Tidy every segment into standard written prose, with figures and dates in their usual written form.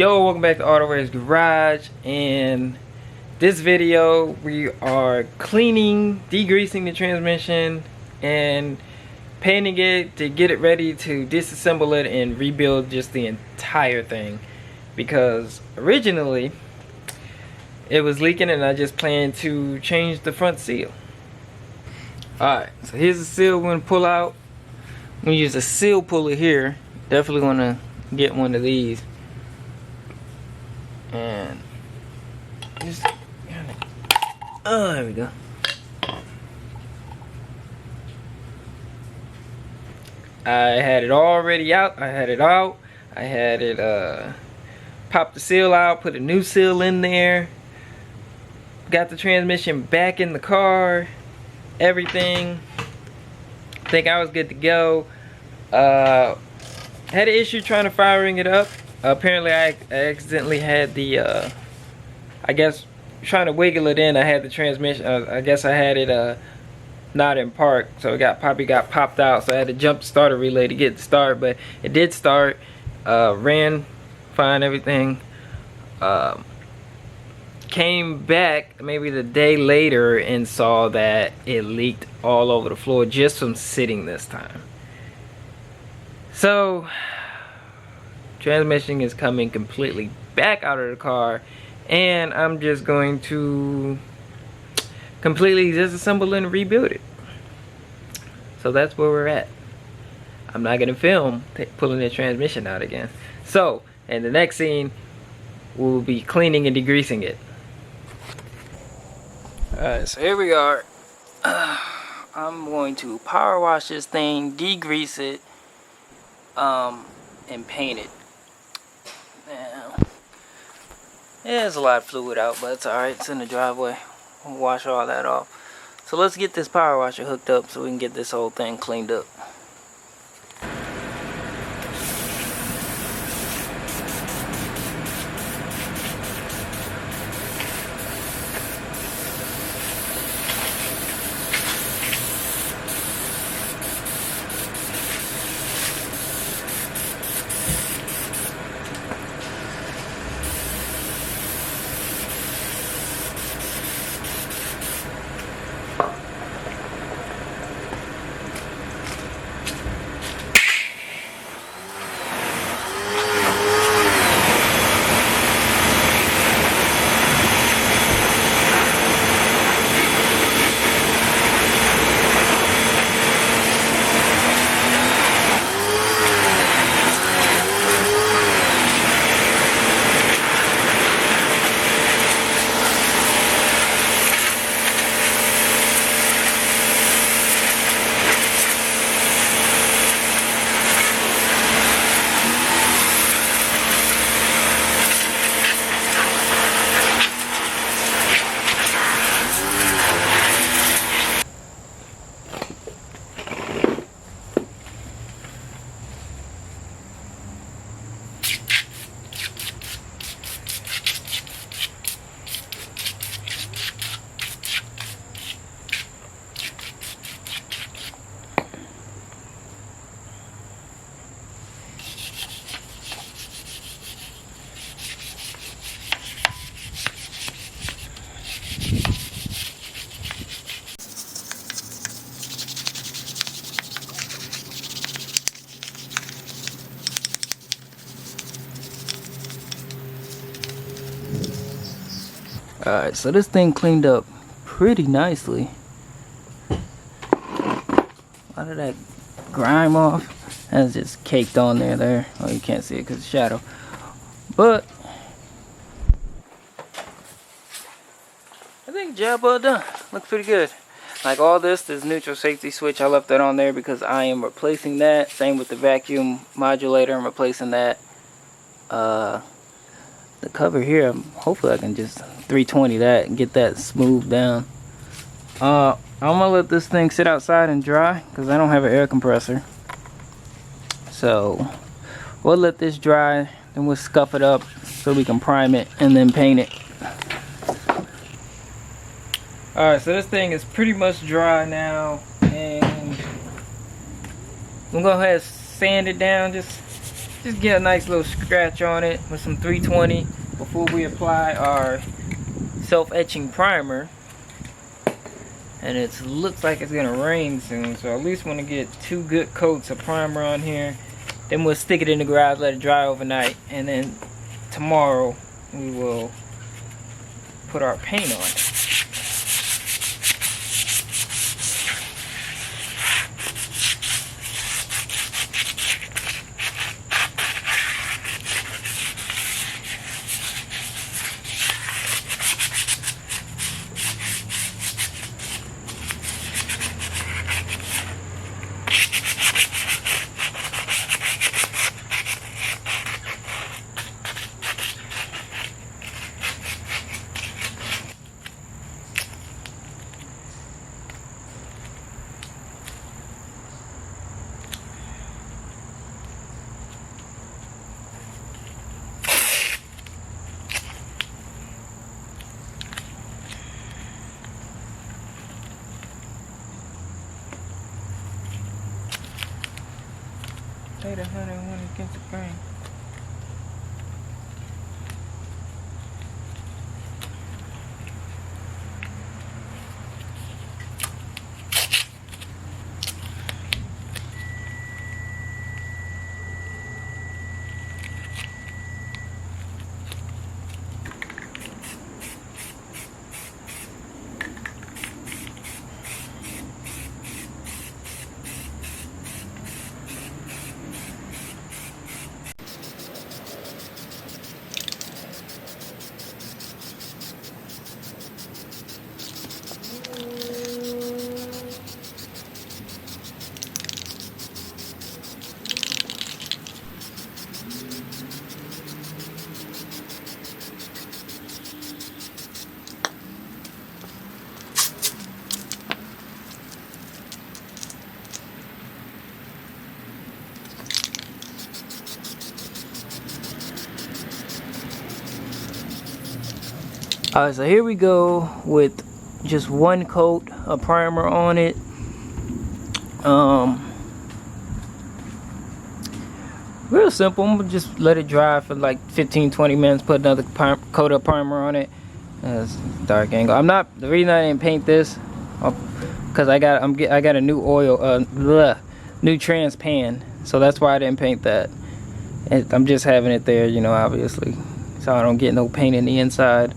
Yo, welcome back to Autoware's Garage. In this video, we are cleaning, degreasing the transmission, and painting it to get it ready to disassemble it and rebuild just the entire thing. Because originally, it was leaking and I just planned to change the front seal. Alright, so here's the seal we're going to pull out. I'm going to use a seal puller here. Definitely want to get one of these. And just there we go. I had it already out. I had it out. I had it popped the seal out, put a new seal in there, got the transmission back in the car, everything. I think I was good to go. Had an issue trying to firing it up. Apparently I accidentally had the I guess trying to wiggle it in, I had the transmission I guess I had it not in park, so it probably got popped out, so I had to jump the starter relay to get it started, but it did start. Ran fine, everything. Came back maybe the day later and saw that it leaked all over the floor just from sitting this time. So transmission is coming completely back out of the car, and I'm just going to completely disassemble and rebuild it. So that's where we're at. I'm not gonna film pulling the transmission out again. So in the next scene, we'll be cleaning and degreasing it. Alright, so here we are. I'm going to power wash this thing, degrease it, and paint it. Now, there's a lot of fluid out, but it's alright. It's in the driveway. We'll wash all that off. So let's get this power washer hooked up so we can get this whole thing cleaned up. Alright, so this thing cleaned up pretty nicely. A lot of that grime off. That's just caked on there. Oh, you can't see it because of the shadow. But I think job well done. Looks pretty good. Like all this neutral safety switch, I left that on there because I am replacing that. Same with the vacuum modulator, I'm replacing that. The cover here, hopefully I can just 320 that and get that smoothed down. I'm gonna let this thing sit outside and dry because I don't have an air compressor. So we'll let this dry, then we'll scuff it up so we can prime it and then paint it. Alright, so this thing is pretty much dry now, and I'm gonna go ahead and sand it down just just get a nice little scratch on it with some 320 before we apply our self-etching primer. And it looks like it's gonna rain soon, so at least want to get 2 good coats of primer on here. Then we'll stick it in the garage, let it dry overnight, and then tomorrow we will put our paint on it. Say the 101 against the grain. Alright, so here we go with just 1 coat of primer on it. Real simple. I'm gonna just let it dry for like 15-20 minutes, put another coat of primer on it. It's dark angle. The reason I didn't paint this because I got a new oil new trans pan, so that's why I didn't paint that. I'm just having it there, you know, obviously, so I don't get no paint in the inside.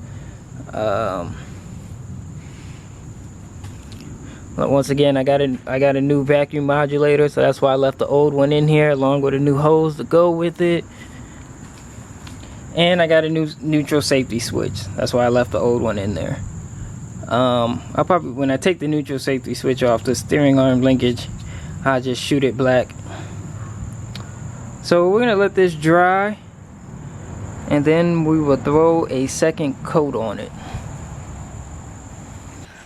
Once again, I got a new vacuum modulator, so that's why I left the old one in here along with a new hose to go with it. And I got a new neutral safety switch. That's why I left the old one in there. I'll probably, when I take the neutral safety switch off, the steering arm linkage, I'll just shoot it black. So we're gonna let this dry, and then we will throw a second coat on it.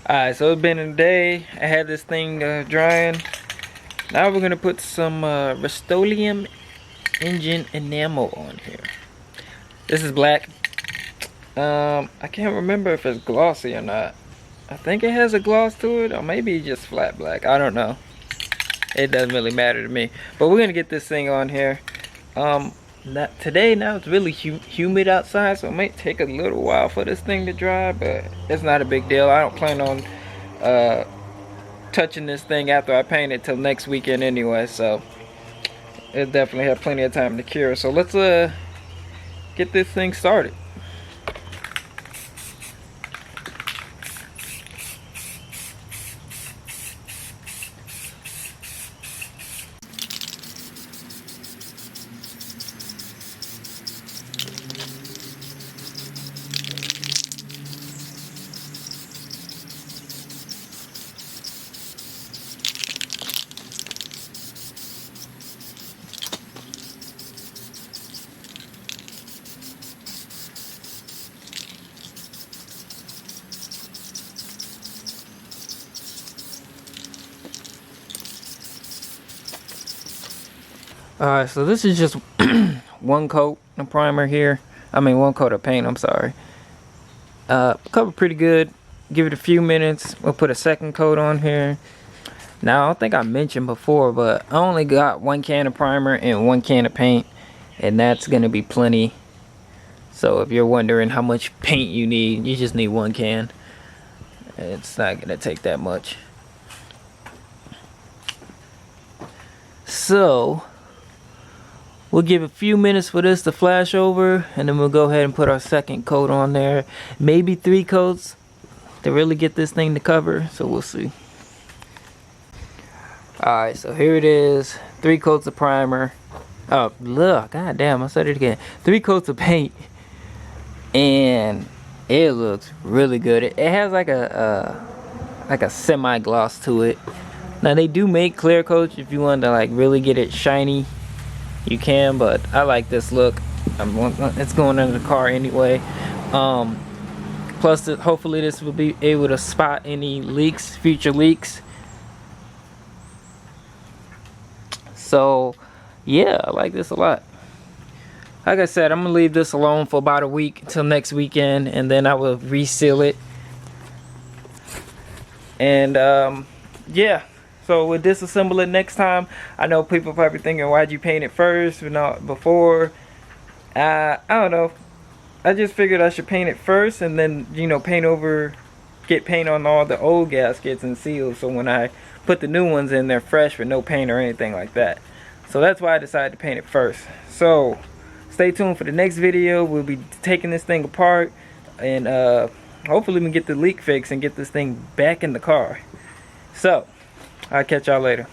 Alright, so it's been a day. I had this thing drying. Now we're gonna put some Rust-Oleum engine enamel on here. This is black. I can't remember if it's glossy or not. I think it has a gloss to it, or maybe just flat black. I don't know. It doesn't really matter to me. But we're gonna get this thing on here. Today it's really humid outside, so it might take a little while for this thing to dry, but it's not a big deal. I don't plan on touching this thing after I paint it till next weekend anyway, so it definitely have plenty of time to cure. So let's get this thing started. Alright, so this is just 1 coat of primer here. I mean 1 coat of paint, I'm sorry. Covered pretty good. Give it a few minutes. We'll put a second coat on here. Now, I don't think I mentioned before, but I only got 1 can of primer and 1 can of paint. and that's gonna be plenty. So if you're wondering how much paint you need, you just need 1 can. It's not gonna take that much. So we'll give a few minutes for this to flash over, and then we'll go ahead and put our second coat on there. Maybe 3 coats to really get this thing to cover, so we'll see. Alright, so here it is. 3 coats of primer. Oh, look, god damn, I said it again. 3 coats of paint. And it looks really good. It has like a semi-gloss to it. Now they do make clear coats if you want to like really get it shiny. You can, but I like this look. It's going under the car anyway. Plus, hopefully this will be able to spot any leaks, future leaks. So, yeah, I like this a lot. Like I said, I'm gonna leave this alone for about a week until next weekend, and then I will reseal it. And yeah. So we'll disassemble it next time. I know people probably thinking, why'd you paint it first or not before? I don't know. I just figured I should paint it first and then, you know, get paint on all the old gaskets and seals. So when I put the new ones in, they're fresh with no paint or anything like that. So that's why I decided to paint it first. So stay tuned for the next video. We'll be taking this thing apart and hopefully we can get the leak fixed and get this thing back in the car. So I'll catch y'all later.